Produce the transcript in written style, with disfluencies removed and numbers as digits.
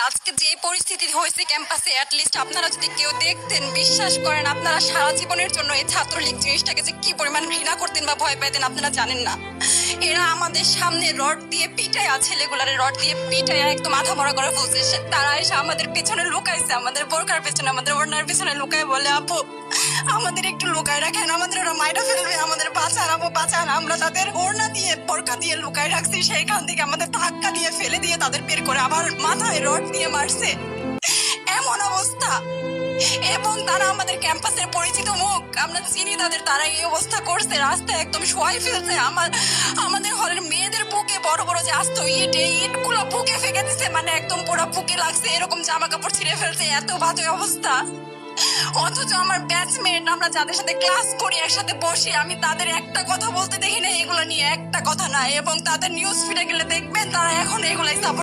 আজকে যে পরিস্থিতি হয়েছে ক্যাম্পাসে, অ্যাটলিস্ট আপনারা যদি কেউ দেখতেন, বিশ্বাস করেন আপনারা সারা জীবনের জন্য এই ছাত্রলীগ জিনিসটাকে যে কি পরিমাণ ঘৃণা করতেন বা ভয় পেতেন আপনারা জানেন না। এরা আমাদের সামনে রড দিয়ে পিটায়া, ছেলেগুলারে রড দিয়ে পিটায়া একদম মাথা মরা করে ফেলছে। তারা এসে আমাদের পেছনে লুকাইছে, আমাদের বোরকার পেছনে, আমাদের ওড়নার পেছনে লুকায় বলে, আপু আমাদের একটু লুকায় রাখেন, আমাদের ওরা মাইরা ফেলবে, আমাদের বাঁচান আপু বাঁচান। আমরা তাদের ওড়না দিয়ে বোরকা দিয়ে লুকায় রাখছি, সেইখান থেকে আমাদের ধাক্কা দিয়ে ফেলে দিয়ে তাদের বের করে আবার মাথায় রড দিয়ে মারছে। এমন অবস্থা। এবং তারা আমাদের ক্যাম্পাসের পরিচিত মুখ, আমরা চিনি তাদের, তারা এই অবস্থা করছে, রাস্তায় একদম শোয়াই ফেলছে। আমাদের হলের মেয়েদের বুকে বড় বড় যে আস্ত ইটগুলো বুকে ফেঁকে দিচ্ছে, মানে একদম পুরো বুকে লাগছে, এরকম জামা কাপড় ছিঁড়ে ফেলছে, এত বাজে অবস্থা। অথচ আমার ব্যাচমেট, আমরা যাদের সাথে ক্লাস করি, একসাথে বসি, আমি তাদের একটা কথা বলতে দেখি না এগুলো নিয়ে, একটা কথা না। এবং তাদের নিউজ ফিডে গেলে দেখবেন তারা এখন এগুলাই সাপোর্ট